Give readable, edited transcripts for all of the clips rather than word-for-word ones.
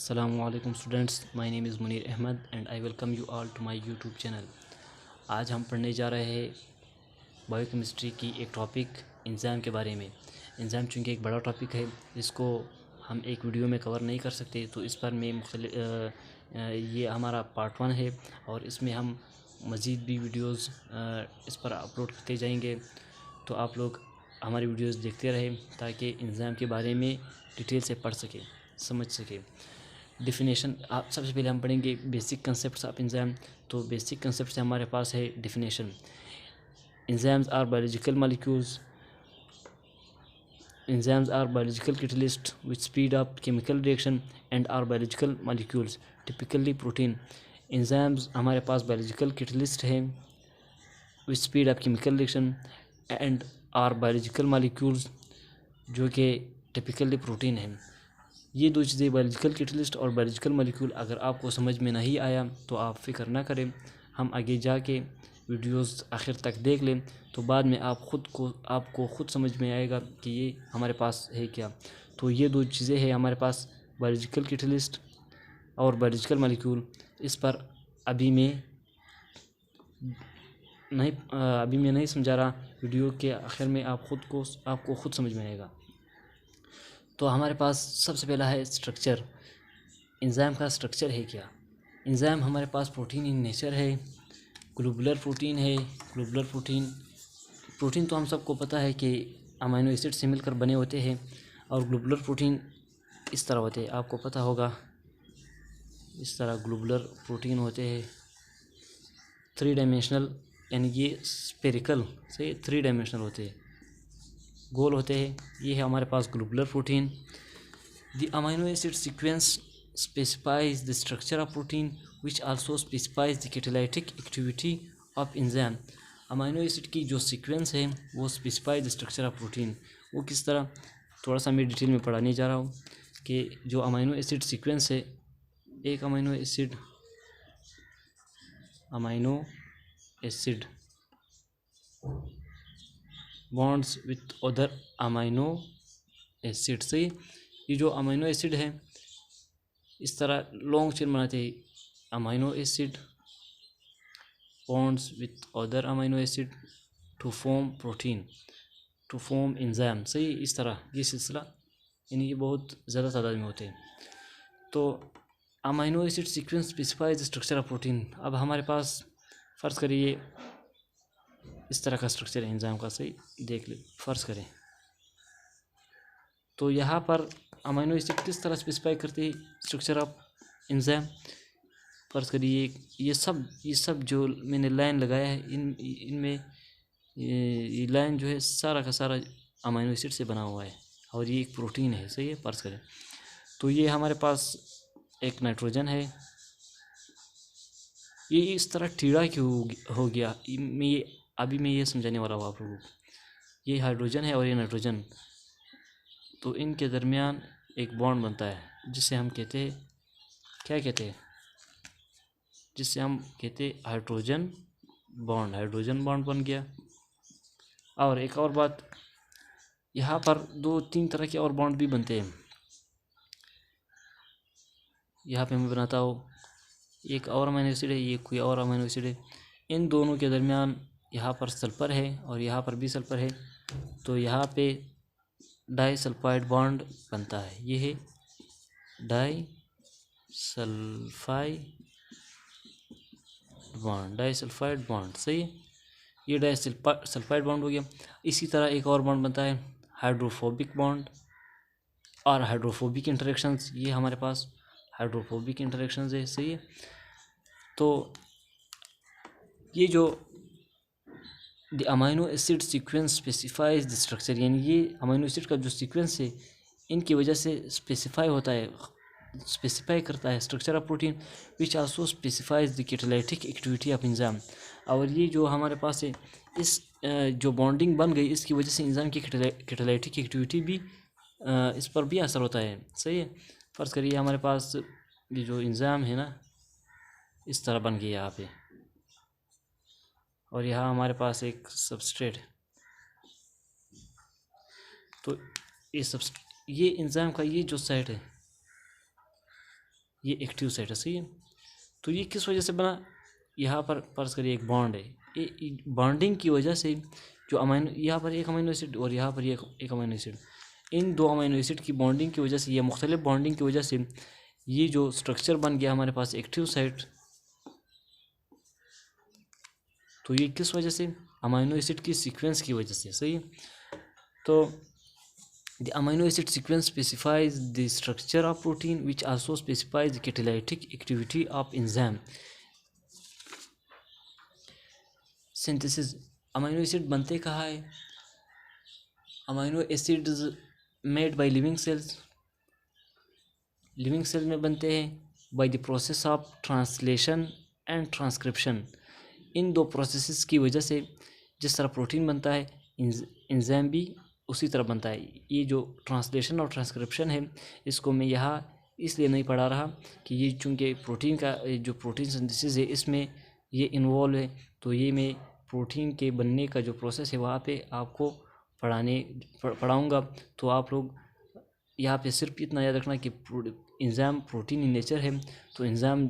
Assalamualaikum students, my name is Munir Ahmed and I welcome you all to my YouTube channel। आज हम पढ़ने जा रहे हैं बायोकेमिस्ट्री की एक टॉपिक एंजाइम के बारे में। एंजाइम चूँकि एक बड़ा टॉपिक है, इसको हम एक वीडियो में कवर नहीं कर सकते, तो इस पर मैं ये हमारा पार्ट 1 है और इसमें हम मज़ीद भी वीडियोज़ इस पर अपलोड करते जाएंगे। तो आप लोग हमारी वीडियोज़ देखते रहें ताकि एंजाइम के बारे में डिटेल से पढ़ सकें, समझ सकें। डिफिनेशन आप सबसे पहले हम पढ़ेंगे बेसिक कंसेप्ट्स ऑफ एंजाइम। तो बेसिक कंसेप्ट से हमारे पास है definition. Enzymes are biological molecules. Enzymes are biological catalyst which speed up chemical reaction and are biological molecules typically protein. Enzymes हमारे पास बायोलॉजिकल कैटलिस्ट है which speed up chemical reaction and are biological molecules, जो कि typically protein है। ये दो चीज़ें biological catalyst और बायोलॉजिकल मॉलिक्यूल अगर आपको समझ में नहीं आया तो आप फ़िक्र ना करें, हम आगे जाके वीडियोस आखिर तक देख लें तो बाद में आपको खुद समझ में आएगा कि ये हमारे पास है क्या। तो ये दो चीज़ें हैं हमारे पास, बायोलॉजिकल कैटलिस्ट और बायोलॉजिकल मॉलिक्यूल। इस पर अभी मैं नहीं समझा रहा, वीडियो के आखिर में आपको खुद समझ में आएगा। तो हमारे पास सबसे पहला है स्ट्रक्चर। एंजाइम का स्ट्रक्चर है क्या। एंजाइम हमारे पास प्रोटीन इन नेचर है, ग्लोबुलर प्रोटीन है। ग्लोबुलर प्रोटीन तो हम सबको पता है कि अमीनो एसिड से मिलकर बने होते हैं, और ग्लोबुलर प्रोटीन इस तरह होते हैं, आपको पता होगा इस तरह ग्लोबुलर प्रोटीन होते हैं। 3 डायमेंशनल, यानी ये स्पेरिकल से 3 डायमेंशनल होते हैं, गोल होते हैं। ये है हमारे पास globular protein. The amino acid sequence specifies the structure of protein which also specifies the catalytic activity of enzyme. Amino acid की जो सीक्वेंस है वो specifies the structure of protein. वो किस तरह, थोड़ा सा मैं डिटेल में पढ़ाने जा रहा हूँ कि जो अमीनो एसिड सीक्वेंस है, एक amino acid bonds with other amino acid से, ये जो अमीनो एसिड है इस तरह लॉन्ग चेन बनाते हैं। Amino acid bonds with other amino acid to form protein, to form enzyme. सही, इस तरह ये सिलसिला, यानी ये बहुत ज़्यादा तादाद में होते हैं। तो amino acid sequence specifies structure of protein. अब हमारे पास फ़र्ज़ करिए इस तरह का स्ट्रक्चर है एंजाइम का, सही देख ले, फ़र्ज़ करें। तो यहाँ पर अमीनो एसिड किस तरह स्पेसिफाई करते हैं स्ट्रक्चर ऑफ एंजाइम। फ़र्ज़ करिए ये सब जो मैंने लाइन लगाया है, इनमें ये लाइन जो है सारा का सारा अमीनो एसिड से बना हुआ है, और ये एक प्रोटीन है, सही है। फ़र्ज़ करें तो ये हमारे पास एक नाइट्रोजन है। ये इस तरह टीड़ा क्यों हो गया, अभी मैं ये समझाने वाला हूँ आप लोगों को। ये हाइड्रोजन है और ये नाइट्रोजन, तो इनके दरमियान एक बॉन्ड बनता है जिसे हम कहते हैं, क्या कहते हैं, जिससे हम कहते हैं हाइड्रोजन बॉन्ड बन गया। और एक और बात, यहाँ पर 2-3 तरह के और बॉन्ड भी बनते हैं। यहाँ पे मैं बनाता हूँ, एक और अमीनो एसिड है, ये कोई और अमीनो एसिड है, इन दोनों के दरमियान यहाँ पर सल्फ़र है और यहाँ पर भी सल्फ़र है, तो यहाँ पे डाइसल्फ़ाइड बॉन्ड बनता है। ये है डाइसल्फ़ाइड बॉन्ड, सही है। ये डाइसल्फ़ाइड बॉन्ड हो गया। इसी तरह एक और बॉन्ड बनता है हाइड्रोफोबिक बॉन्ड और हाइड्रोफोबिक इंटरेक्शंस। ये हमारे पास हाइड्रोफोबिक इंटरेक्शंस है, सही है। तो ये जो the amino acid sequence specifies the structure, यानी ये अमीनो एसिड का जो सीक्वेंस है इनकी वजह से स्पेसिफाई करता है structure of protein which also specifies the catalytic activity of enzyme. और ये जो हमारे पास है, इस जो बॉन्डिंग बन गई इसकी वजह से एंजाइम की कैटालिटिक एक्टिविटी भी इस पर भी असर होता है, सही है। फ़र्ज़ करिए हमारे पास ये जो एंजाइम है ना इस तरह बन गया यहाँ पे, और यहाँ हमारे पास एक सबस्ट्रेट, तो ये एंजाइम का ये जो साइट है ये एक्टिव साइट है, सही है। तो ये किस वजह से बना, यहाँ पर फर्ज करिए एक बॉन्ड है, ये बॉन्डिंग की वजह से जो अमीनो, यहाँ पर एक अमीनो एसिड और यहाँ पर एक अमीनो एसिड, इन दो अमीनो एसिड की बॉन्डिंग की वजह से या मुख्तलिफ बॉन्डिंग की वजह से ये जो स्ट्रक्चर बन गया हमारे पास एक्टिव साइट। तो ये किस वजह से, अमीनो एसिड की सीक्वेंस की वजह से, सही है। तो the amino acid sequence specifies the structure of protein which also specifies the catalytic activity of enzyme synthesis. Amino acid बनते कहाँ है, amino acids made by living cells, living cell में बनते हैं by the process of translation and transcription. इन दो processes की वजह से जिस तरह प्रोटीन बनता है, एंजाइम भी उसी तरह बनता है। ये जो ट्रांसलेशन और ट्रांसक्रिप्शन है, इसको मैं यहाँ इसलिए नहीं पढ़ा रहा कि ये चूँकि प्रोटीन का जो प्रोटीन सिंथेसिस है इसमें ये इन्वॉल्व है, तो ये मैं प्रोटीन के बनने का जो प्रोसेस है वहाँ पे आपको पढ़ाऊँगा। तो आप लोग यहाँ पे सिर्फ इतना याद रखना कि एंजाइम प्रोटीन इन नेचर है, तो एंजाइम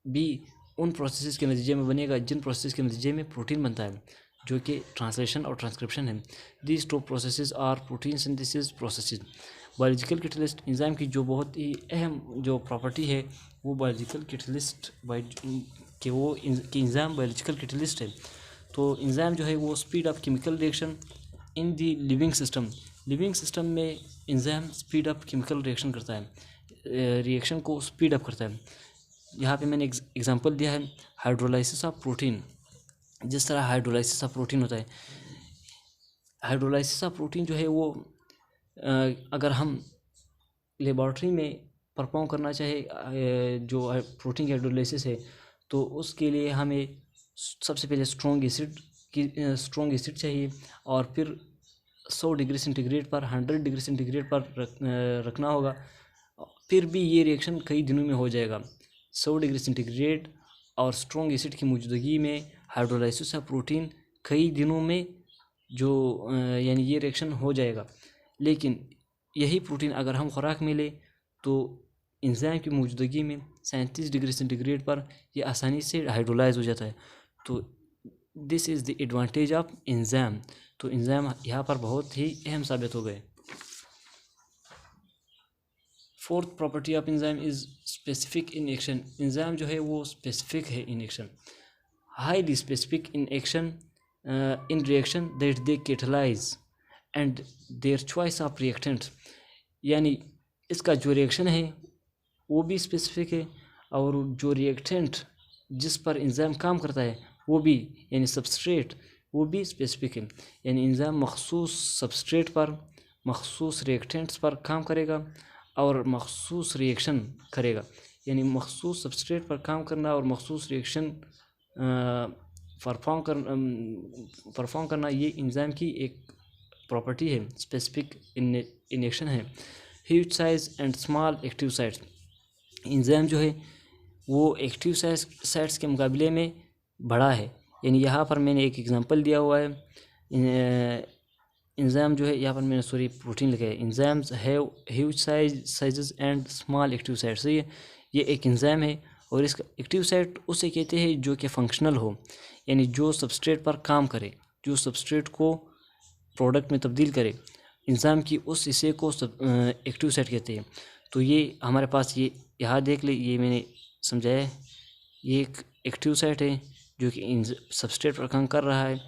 भी उन प्रोसेसेस के नतीजे में बनेगा जिन प्रोसेस के नतीजे में प्रोटीन बनता है, जो कि ट्रांसलेशन और ट्रांसक्रिप्शन है। These two processes are protein synthesis processes. Biological catalyst, enzyme की जो बहुत ही अहम जो प्रॉपर्टी है वो बायोलॉजिकल कैटलिस्ट कि वो कि एंजाइम बायोलॉजिकल कैटलिस्ट है। तो एंजाइम जो है वो speed of chemical reaction in the living system, living system में enzyme speed up chemical reaction करता है, रिएक्शन को स्पीड अप करता है। यहाँ पे मैंने एग्जांपल दिया है हाइड्रोलाइसिस ऑफ प्रोटीन। जिस तरह हाइड्रोलाइसिस ऑफ प्रोटीन होता है, हाइड्रोलाइसिस ऑफ प्रोटीन जो है वो अगर हम लेबॉर्ट्री में परफॉर्म करना चाहे जो प्रोटीन की हाइड्रोलाइसिस है, तो उसके लिए हमें सबसे पहले स्ट्रॉन्ग एसिड चाहिए और फिर 100 डिग्री सेंटीग्रेड पर 100 डिग्री सेंटीग्रेड पर रखना होगा। फिर भी ये रिएक्शन कई दिनों में हो जाएगा। 100 डिग्री सेंटीग्रेड और स्ट्रॉन्ग एसिड की मौजूदगी में हाइड्रोलाइसिस ऑफ प्रोटीन कई दिनों में जो यानी ये रिएक्शन हो जाएगा। लेकिन यही प्रोटीन अगर हम खुराक में ले तो एंजाइम की मौजूदगी में 37 डिग्री सेंटीग्रेड पर ये आसानी से हाइड्रोलाइज हो जाता है। तो this is the advantage of enzyme. तो एंजाइम यहाँ पर बहुत ही अहम साबित हो गए। Fourth property of enzyme is specific in action. Enzyme जो है वो स्पेसिफिक है in action, highly specific in action in reaction that they catalyse and their choice of reactants. यानी इसका जो रिएक्शन है वो भी स्पेसिफिक है और जो रिएक्टेंट जिस पर एंजाइम काम करता है वो भी, यानी सबस्ट्रेट, वो भी स्पेसिफिक है। यानी एंजाइम मखसूस सबस्ट्रेट पर मखसूस रिएक्टेंट्स पर काम करेगा और मखसूस रिएक्शन करेगा। यानी मखसूस सबस्ट्रेट पर काम करना और मखसूस रिएक्शन परफॉर्म करना ये एंजाइम की एक प्रॉपर्टी है, स्पेसिफिक इन एक्शन है। Huge size and small active sites. Enzyme जो है वो एक्टिव साइट्स के मुकाबले में बड़ा है। यानी यहाँ पर मैंने एक एग्जांपल दिया हुआ है, एंजाइम जो है यहाँ पर मैंने प्रोटीन लिखा है। Enzymes have huge sizes and small active sites. ये एक एंजाइम है और इसका एक्टिव साइट उसे कहते हैं जो कि फंक्शनल हो, यानी जो सबस्ट्रेट पर काम करे, जो सबस्ट्रेट को प्रोडक्ट में तब्दील करे। एंजाइम की उस हिस्से को एक्टिव साइट कहते हैं। तो ये हमारे पास ये यहाँ देख ले, ये मैंने समझाया है, ये एक एक्टिव साइट है जो कि सबस्ट्रेट पर काम कर रहा है।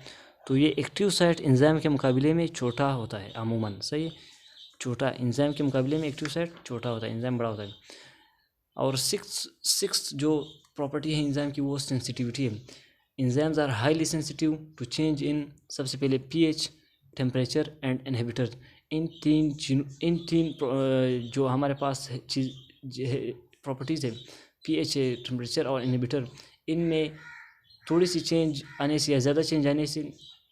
तो ये एक्टिव साइट एंजाइम के मुकाबले में छोटा होता है अमूमन, सही है, छोटा। एंजाइम के मुकाबले में एक्टिव साइट छोटा होता है, एंजाइम बड़ा होता है। और सिक्स जो प्रॉपर्टी है एंजाइम की वो सेंसिटिविटी है। Enzymes are highly sensitive to change in, सबसे पहले पीएच, टेम्परेचर एंड इनहिबिटर। इन तीन जो हमारे पास चीज़ प्रॉपर्टीज़ है, पीएच है, टेम्परेचर और इनहिबिटर, इनमें थोड़ी सी चेंज आने से या ज़्यादा चेंज आने से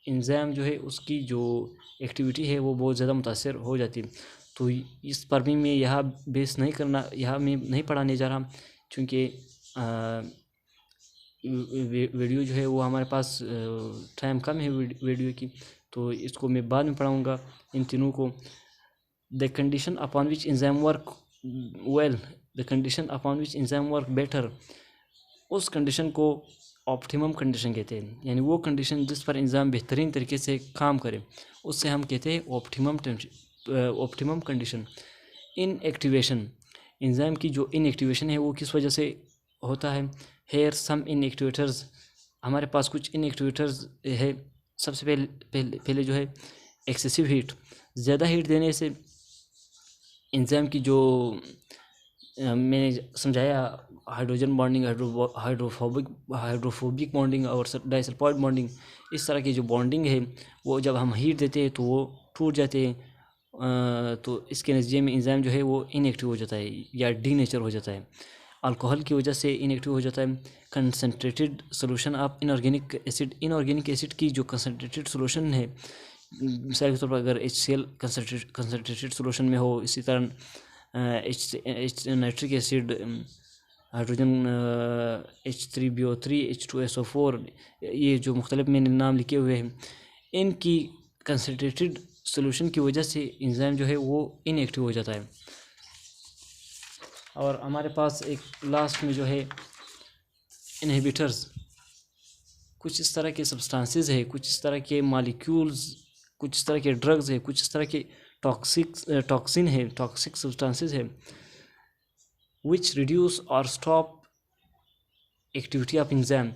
एंजाइम जो है उसकी जो एक्टिविटी है वो बहुत ज़्यादा मुतासर हो जाती है। तो इस पर भी मैं यहाँ बेस नहीं करना, यहाँ मैं नहीं पढ़ाने जा रहा, क्योंकि वीडियो जो है वो हमारे पास टाइम कम है वीडियो की, तो इसको मैं बाद में पढ़ाऊँगा इन तीनों को। The condition upon which enzyme work well the condition upon which enzyme work better, उस कंडीशन को ऑप्टिमम कंडीशन कहते हैं। यानी वो कंडीशन जिस पर इंजाम बेहतरीन तरीके से काम करे उससे हम कहते हैं ऑप्टिमम कंडीशन। इन एक्टिवेशन, इंजाइम की जो इन एक्टिवेशन है वो किस वजह से होता है। हेयर सम इन एक्टिवेटर्स, हमारे पास कुछ इन एक्टिवेटर्स है। सबसे पहले जो है एक्सेसिव हीट, ज़्यादा हीट देने से इंजाइम की जो मैंने समझाया हाइड्रोजन बॉन्डिंग, हाइड्रोफोबिक बॉन्डिंग और डाइसल्फाइड बॉन्डिंग, इस तरह की जो बॉन्डिंग है वो जब हम हीट देते हैं तो वो टूट जाते हैं। तो इसके नतीजे में इंजाइम जो है वो इनएक्टिव हो जाता है या डीनेचर हो जाता है। अल्कोहल की वजह से इनएक्टिव हो जाता है। Concentrated solution of inorganic acid, inorganic acid की जो कंसनट्रेटेड सोल्यूशन है, मिसाल के तौर पर अगर HCl कंसनट्रेटेड सोल्यूशन में हो, इसी तरह nitric acid, hydrogen H3BO3, H2SO4, ये जो मुख्तलिफ मैंने नाम लिखे हुए हैं, इनकी कंसनट्रेटेड सोल्यूशन की वजह से इंजाइम जो है वो इनएक्टिव हो जाता है। और हमारे पास एक लास्ट में जो है इनहिबिटर्स, कुछ इस तरह के सब्सटेंसेस है, कुछ इस तरह के मॉलिक्यूल्स, कुछ इस तरह के ड्रग्स है, कुछ इस तरह के टॉक्सिन है, टॉक्सिक सब्सटेंसेस है, विच रिड्यूस और स्टॉप एक्टिविटी ऑफ इंजाइम।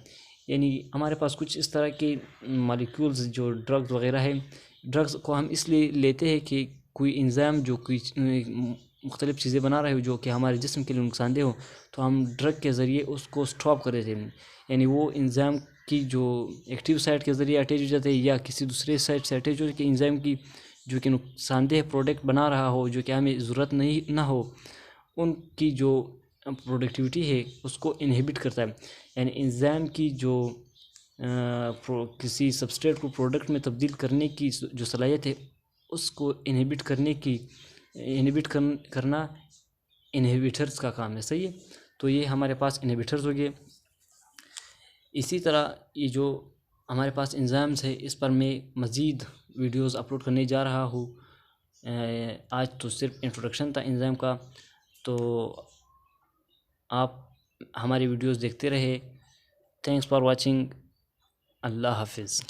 यानी हमारे पास कुछ इस तरह के मॉलिक्यूल्स जो ड्रग्स वगैरह है, ड्रग्स को हम इसलिए लेते हैं कि कोई इंजाइम जो कोई मुख्तलिफ़ चीज़ें बना रहे हो जो कि हमारे जिस्म के लिए नुकसानदेह हो, तो हम ड्रग के ज़रिए उसको स्टॉप कर देते हैं। यानी वो इंजाइम की जो एक्टिव साइट के ज़रिए अटैच हो जाते हैं या किसी दूसरे साइट से अटैच हो कि इंजाइम की जो कि नुकसानदेह प्रोडक्ट बना रहा हो, जो कि हमें ज़रूरत नहीं ना हो, उनकी जो प्रोडक्टिविटी है उसको इनहिबिट करता है। यानी इंजाइम की जो किसी सबस्ट्रेट को प्रोडक्ट में तब्दील करने की जो सलाहियत है उसको इनहिबिट करना इनहिबिटर्स का काम है। सही है, तो ये हमारे पास इनहिबिटर्स हो गए। इसी तरह ये जो हमारे पास इंजाइम्स है इस पर मैं मज़ीद वीडियोस अपलोड करने जा रहा हूँ। आज तो सिर्फ इंट्रोडक्शन था इंजाइम का, तो आप हमारी वीडियोस देखते रहे। Thanks for watching. अल्लाह हाफिज़।